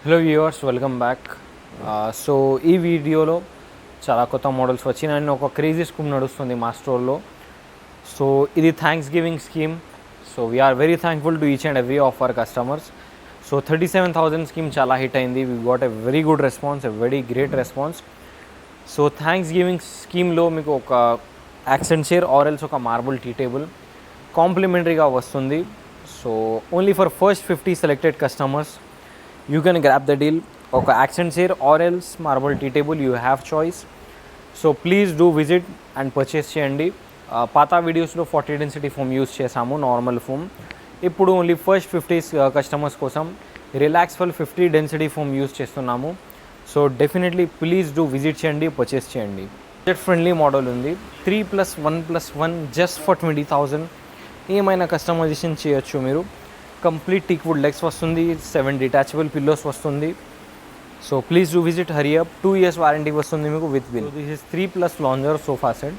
Hello viewers, welcome back. So ఈ వీడియోలో చాలా కొత్త మోడల్స్ వచ్చినాయని ఒక క్రేజీ స్కీమ్ నడుస్తుంది మా స్టోర్లో. సో ఇది thanksgiving scheme. So we are very thankful to each and every of our customers. So 37,000 scheme చాలా హిట్ అయింది. We got a very good response, a very great response. So thanksgiving స్కీమ్లో మీకు ఒక accent chair or else ఒక marble tea table కాంప్లిమెంటరీగా వస్తుంది. So only for first 50 selected customers you can grab the deal. ఒక accent chair or else marble tea table, you have choice. So please do visit and purchase చేయండి. పాత వీడియోస్లో 40 density foam use చేసాము, normal foam. ఇప్పుడు only first 50 customers కోసం relaxful 50 density foam use చేస్తున్నాము. So definitely please do visit చేయండి, purchase చేయండి. Budget friendly model ఉంది. 3+1+1 జస్ట్ ఫర్ 20,000. ఏమైనా కస్టమైజేషన్ చేయొచ్చు మీరు. కంప్లీట్ టీక్ వుడ్ లెగ్స్ వస్తుంది, 7 డిటాచబుల్ పిల్లోస్ వస్తుంది. So please do visit, hurry up. 2 years warranty వస్తుంది మీకు with bill. This is 3+ lounger sofa set.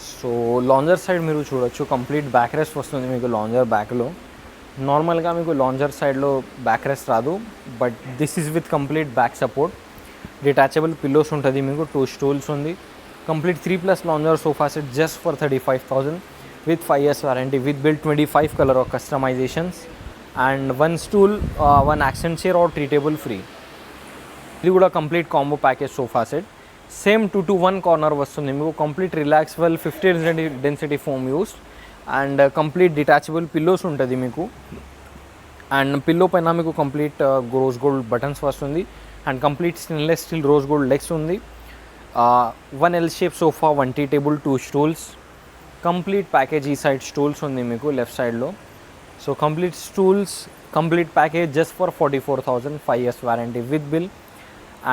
So lounger side మీరు చూడొచ్చు, కంప్లీట్ బ్యాక్ రెస్ట్ వస్తుంది మీకు లాంజర్ బ్యాక్లో. నార్మల్గా మీకు లాంజర్ సైడ్లో బ్యాక్ రెస్ట్ రాదు, but this is with complete back support. Detachable pillows ఉంటుంది మీకు, 2 స్టూల్స్ ఉంది. Complete 3+ lounger sofa set just for 35,000 with 5 years warranty with build 25 color of customizations and 1 stool, 1 accent chair or 3 table free. ఇది కూడా complete combo package sofa set. Same 2-to-1 corner వస్తుంది మీకు. Complete Relaxwell 50 density foam use and complete detachable pillows ఉంటుంది మీకు. And pillow పైన మీకు complete rose gold buttons వస్తుంది and complete stainless steel rose gold legs ఉంది. 1 L shape sofa, 1 tea table, 2 stools. Complete package. ఈ side stools ఉంది మీకు left సైడ్లో. So complete stools, complete package just for 44,000, 5 years warranty with bill.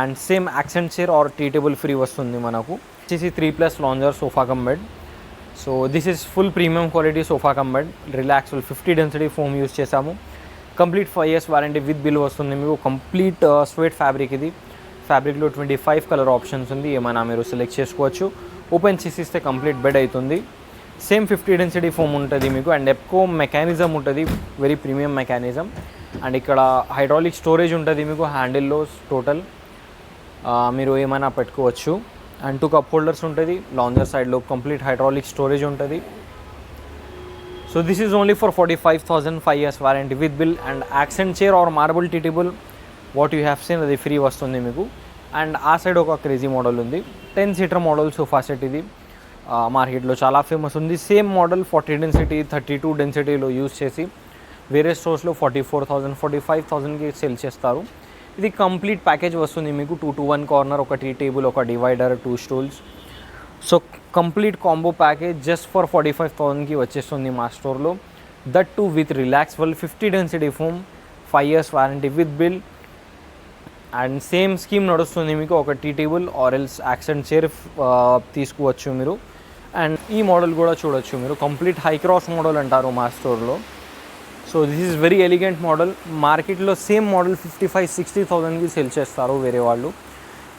And same accent chair or tea table free వస్తుంది మనకు. వచ్చేసి 3+ lounger sofa cum bed. So this is full premium quality sofa cum bed. Relaxful 50 density foam use చేసాము. Complete 5 years warranty with bill వస్తుంది మీకు. Complete sweat fabric ఇది. ఫ్యాబ్రిక్లో 25 colour options ఉంది, ఏమైనా మీరు సెలెక్ట్ చేసుకోవచ్చు. ఓపెన్ చేసిస్తే కంప్లీట్ బెడ్ అవుతుంది. సేమ్ 50 డెన్సిటీ ఫోమ్ ఉంటుంది మీకు అండ్ ఎప్కో మెకానిజం ఉంటుంది, వెరీ ప్రీమియం మెకానిజం. అండ్ ఇక్కడ హైడ్రాలిక్ స్టోరేజ్ ఉంటుంది మీకు హ్యాండిల్లో టోటల్. మీరు ఏమైనా పెట్టుకోవచ్చు. అండ్ 2 కప్ హోల్డర్స్ ఉంటుంది లాంజర్ సైడ్లో. కంప్లీట్ హైడ్రాలిక్ స్టోరేజ్ ఉంటుంది. So this is only for 45,000, 5 years warranty with bill. And accent chair or marble tea table what you have seen అది ఫ్రీ వస్తుంది మీకు. అండ్ ఆ సైడ్ ఒక క్రేజీ మోడల్ ఉంది, 10 seater model sofa set. ఇది మార్కెట్లో చాలా ఫేమస్ ఉంది. సేమ్ మోడల్ 40 డెన్సిటీ, 32 డెన్సిటీలో యూజ్ చేసి వేరే స్టోర్స్లో 44,000, 45,000కి సేల్ చేస్తారు. ఇది కంప్లీట్ ప్యాకేజ్ వస్తుంది మీకు. 2-to-1 కార్నర్, ఒక టీ టేబుల్, ఒక divider, 2 stools. So complete combo package just for 45,000కి వచ్చేస్తుంది మా స్టోర్లో. That too with relaxful 50 density foam, 5 years warranty with bill. And same scheme నడుస్తుంది మీకు. ఒక tea table or else accent chair తీసుకోవచ్చు మీరు. అండ్ ఈ మోడల్ కూడా చూడొచ్చు మీరు. కంప్లీట్ హై క్రాస్ మోడల్ అంటారు మా స్టోర్లో. So this is very elegant model. మార్కెట్లో సేమ్ మోడల్ 55,000-60,000కి సేల్ చేస్తారు వేరే వాళ్ళు.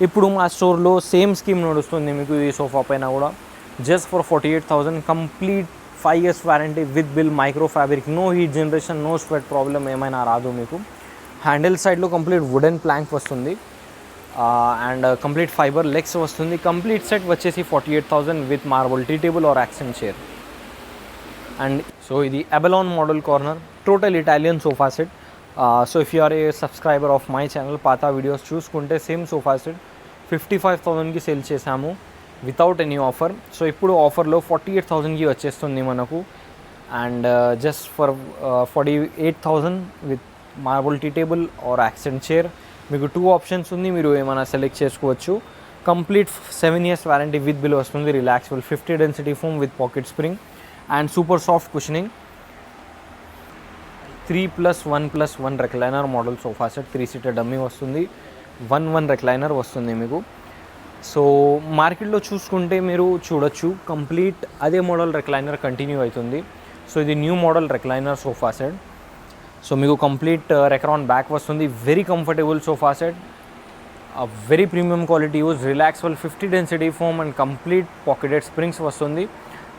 ఇప్పుడు మా స్టోర్లో సేమ్ స్కీమ్ నడుస్తుంది మీకు. ఈ సోఫా పైన కూడా just for 48,000. Complete 5 years warranty with bill, micro fabric, no heat generation, no sweat problem ఏమైనా రాదు మీకు. హ్యాండిల్ సైడ్లో కంప్లీట్ వుడెన్ ప్లాంక్ వస్తుంది అండ్ కంప్లీట్ ఫైబర్ లెగ్స్ వస్తుంది. కంప్లీట్ సెట్ వచ్చేసి 48,000 with marble tea table or accent chair. And so ఇది అబెలాన్ model corner, total Italian sofa set. So if you are a subscriber of my channel, పాత videos చూసుకుంటే same sofa set 55,000కి sale చేసాము without any offer. So ఇప్పుడు ఆఫర్లో 48,000కి వచ్చేస్తుంది మనకు. And just for 48,000 with marble tea table or accent chair. మీకు 2 ఆప్షన్స్ ఉంది, మీరు ఏమైనా సెలెక్ట్ చేసుకోవచ్చు. Complete 7 years warranty with bill వస్తుంది. Relaxful 50 density foam with pocket spring and super soft cushioning. 3+1+1 recliner model sofa set. 3 seater dummy వస్తుంది, 1 recliner వస్తుంది మీకు. So మార్కెట్లో చూసుకుంటే మీరు చూడొచ్చు కంప్లీట్ అదే మోడల్ రెక్లైనర్ కంటిన్యూ అవుతుంది. సో ఇది new model recliner sofa set. So మీకు కంప్లీట్ రెక్రాన్ బ్యాక్ వస్తుంది. Very comfortable sofa set, very premium quality use. Relaxful 50 density foam and complete pocketed springs వస్తుంది.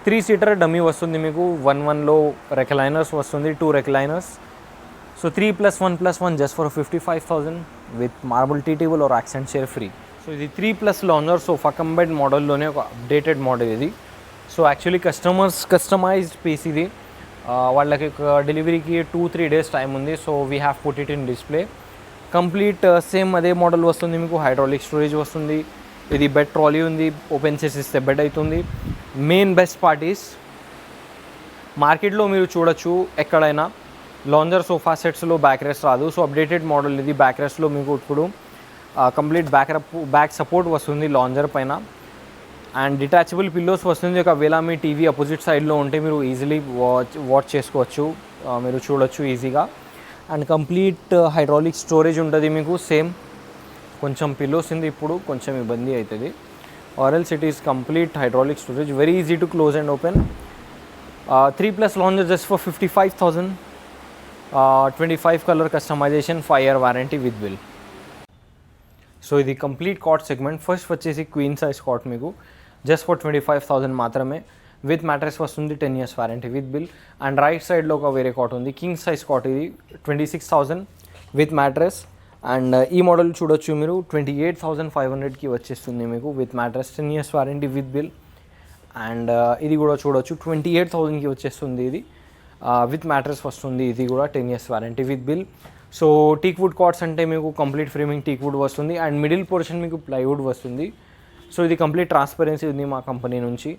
3 seater డమ్మీ వస్తుంది మీకు. 1లో రెక్లైనర్స్ వస్తుంది, 2 recliners. So 3+1+1 just for 55,000 with marble tea table or accent chair free. So ఇది 3+ lounger sofa combine మోడల్లోనే ఒక updated model ఇది. So actually customized piece ఇది. వాళ్ళకి డెలివరీకి 2-3 days టైం ఉంది. So we have put it in display. Complete same అదే model వస్తుంది మీకు. హైడ్రాలిక్ స్టోరేజ్ వస్తుంది. ఇది బెడ్ ట్రాలీ ఉంది. ఓపెన్ చేసిస్తే బెడ్ అవుతుంది. మెయిన్ బెస్ట్ పార్టీస్ మార్కెట్లో మీరు చూడొచ్చు ఎక్కడైనా లాంజర్ సోఫా సెట్స్లో బ్యాక్ రెస్ట్ రాదు. సో అప్డేటెడ్ మోడల్ ఇది. బ్యాక్ రెస్ట్లో మీకు ఇప్పుడు కంప్లీట్ బ్యాక్ సపోర్ట్ వస్తుంది లాంజర్ పైన. అండ్ డిటాచబుల్ పిల్లోస్ వస్తుంది. ఒకవేళ మీ టీవీ అపోజిట్ సైడ్లో ఉంటే మీరు ఈజీలీ వాచ్ చేసుకోవచ్చు, మీరు చూడొచ్చు ఈజీగా. అండ్ కంప్లీట్ హైడ్రాలిక్ స్టోరేజ్ ఉంటుంది మీకు. సేమ్ కొంచెం పిల్లోస్ ఉంది ఇప్పుడు కొంచెం ఇబ్బంది అవుతుంది. Or else it is complete hydraulic storage, very easy to close and open. 3+ lounger just for 55,000. 25 colour customisation, 5 year warranty with bill. So ఇది కంప్లీట్ కాట్ సెగ్మెంట్. ఫస్ట్ వచ్చేసి క్వీన్ సైజ్ కాట్ మీకు just for 25,000 మాత్రమే. With mattress వస్తుంది, 10 years warranty with bill. And right సైడ్లో ఒక వేరే cot ఉంది, king size cot. ఇది 26,000 విత్ మ్యాట్రెస్. అండ్ ఈ మోడల్ చూడొచ్చు మీరు 28,500కి వచ్చేస్తుంది మీకు with mattress, 10 years warranty with bill. And ఇది కూడా చూడొచ్చు 28,000కి వచ్చేస్తుంది. ఇది విత్ మ్యాట్రెస్ వస్తుంది. ఇది కూడా 10 years warranty with bill. So teak wood cots అంటే మీకు కంప్లీట్ ఫ్రేమింగ్ టీక్ వుడ్ వస్తుంది. అండ్ మిడిల్ పోర్షన్ మీకు ప్లైవుడ్ వస్తుంది. సో ఇది కంప్లీట్ ట్రాన్స్పరెన్సీ ఉంది మా కంపెనీ నుంచి.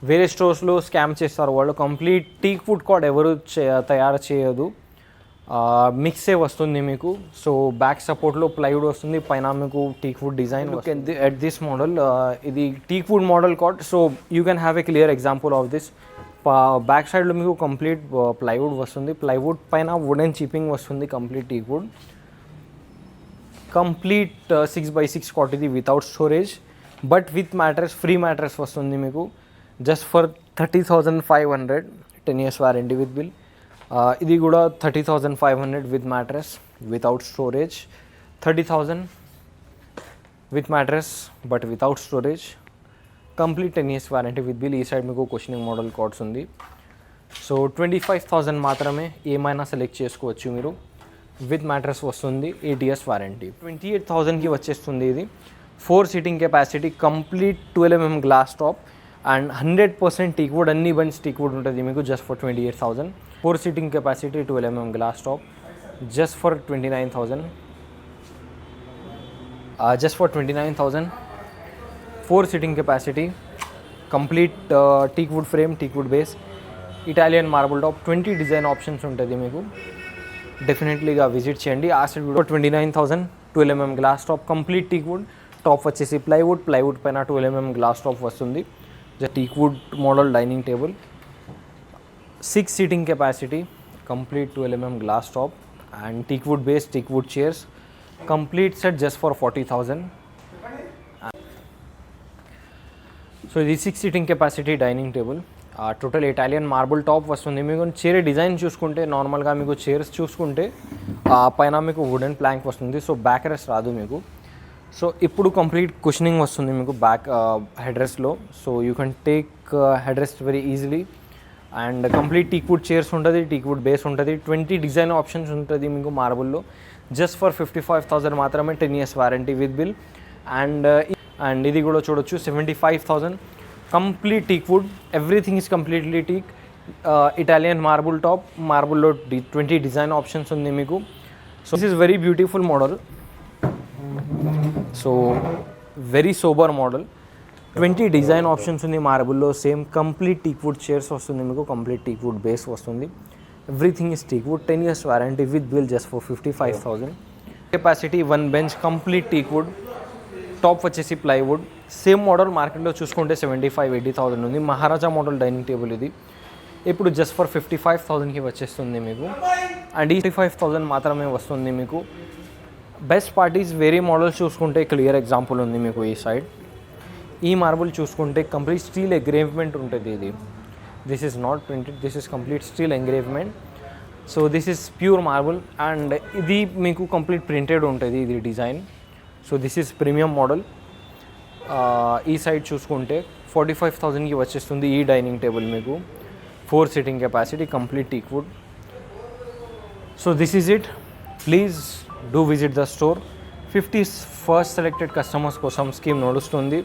వేరే స్టోర్స్లో స్కామ్ చేస్తారు వాళ్ళు. కంప్లీట్ టీక్ వుడ్ కాట్ ఎవరు తయారు చేయదు, మిక్సే వస్తుంది మీకు. సో బ్యాక్ సపోర్ట్లో ప్లైవుడ్ వస్తుంది, పైన మీకు teak wood design. At this model ఇది teak wood model cot. So you can have a clear example of this. Back సైడ్లో మీకు కంప్లీట్ ప్లైవుడ్ వస్తుంది, ప్లైవుడ్ పైన వుడెన్ చిపింగ్ వస్తుంది, complete teak wood. Complete 6x6 cot ఇది without storage but with mattress, free mattress వస్తుంది మీకు just for 30,500, 10 years warranty with bill. ఇది కూడా 30,500 with mattress without storage, 30,000 with mattress but without storage, complete 10 years warranty with bill. ఈ side మీకు questioning model cards ఉంది. So 25,000 మాత్రమే, ఏమైనా select చేసుకోవచ్చు మీరు. విత్ మ్యాట్రెస్ వస్తుంది, 8 years వారంటీ. 28,000కి వచ్చేస్తుంది ఇది. 4 seating capacity, complete 12 mm glass top and 100% teak wood. అన్ని బండ్స్ టీక్ వుడ్ ఉంటుంది మీకు just for 28,000. 4 seating capacity, 12 mm glass top just for 29,000. Just for 29,000. 4 seating capacity, complete teak would frame, teak wood base, Italian marble top. 20 design options ఉంటుంది మీకు. డెఫినెట్లీగా visit చేయండి. ఆ side కూడా 29,000, 12 mm glass top, complete teak would. Top వచ్చేసి plywood, plywood పైన 12 mm glass top వస్తుంది. Teak wood model dining table, 6 seating capacity, complete 12 mm glass top and teak wood base, teak wood chairs, complete set just for 40,000. So ఇది 6 seating capacity dining table. Total Italian marble top వస్తుంది మీకు. Chair design చూసుకుంటే నార్మల్గా మీకు chairs చూసుకుంటే పైన మీకు wooden plank వస్తుంది. సో బ్యాక్ రెస్ట్ రాదు మీకు. సో ఇప్పుడు కంప్లీట్ కుషనింగ్ వస్తుంది మీకు బ్యాక్ హెడ్ రెస్ట్లో. So you can take head rest very easily. And complete teak wood chairs ఉంటుంది, టీక్ వుడ్ బేస్ ఉంటుంది, 20 డిజైన్ ఆప్షన్స్ ఉంటుంది మీకు మార్బుల్లో జస్ట్ ఫర్ 55,000 మాత్రమే, 10 years warranty with bill. And ఇది కూడా చూడొచ్చు 75,000, complete teak wood, everything is completely teak. Italian marble top, మార్బుల్లో 20 design options ఉంది మీకు. So this is very beautiful model. So very sober model, 20 design options ఉంది మార్బుల్లో. Same complete teak wood chairs వస్తుంది మీకు, కంప్లీట్ టీక్ వుడ్ బేస్ వస్తుంది, everything is teak wood, 10 years warranty with bill just for 55,000. Capacity 1 bench, complete teak would, top వచ్చేసి plywood. Same model మార్కెట్లో చూసుకుంటే 75,000-80,000 ఉంది. మహారాజా model dining table ఇది. ఇప్పుడు just for 55,000కి వచ్చేస్తుంది మీకు. అండ్ ఈ 55,000 మాత్రమే వస్తుంది మీకు. బెస్ట్ పార్టీస్ వేరే మోడల్స్ చూసుకుంటే క్లియర్ ఎగ్జాంపుల్ ఉంది మీకు. ఈ సైడ్ ఈ మార్బుల్ చూసుకుంటే కంప్లీట్ స్టీల్ ఎంగ్రేవ్మెంట్ ఉంటుంది. ఇది this is not printed, this is complete steel engravement. So this is pure marble and ఇది మీకు కంప్లీట్ ప్రింటెడ్ ఉంటుంది ఇది design. So this is premium model. ఈ సైడ్ చూసుకుంటే 45,000కి వచ్చేస్తుంది ఈ డైనింగ్ టేబుల్ మీకు. 4 seating capacity, complete teak wood. So this is it. Please do visit the store. 50 first selected customers కోసం స్కీమ్ నడుస్తుంది.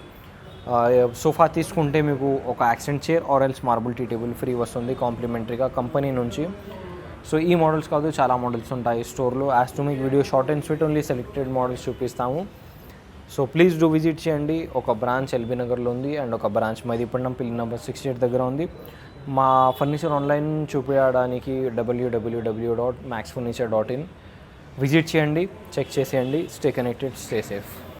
సోఫా తీసుకుంటే మీకు ఒక accent chair or else marble tea table free వస్తుంది కాంప్లిమెంటరీగా కంపెనీ నుంచి. సో ఈ models కాదు, చాలా మోడల్స్ ఉంటాయి స్టోర్లో. యాజ్ టు మీకు video short and sweet only selected models చూపిస్తాము. సో ప్లీజ్ డూ విజిట్ చేయండి. ఒక బ్రాంచ్ ఎల్బీ నగర్లో ఉంది అండ్ ఒక బ్రాంచ్ మైదీపట్నం పిల్లర్ నెంబర్ 68 దగ్గర ఉంది. మా ఫర్నిచర్ ఆన్లైన్ చూపించడానికి www.maxfurniture.in విజిట్ చేయండి, చెక్ చేసేయండి. Stay connected, stay safe.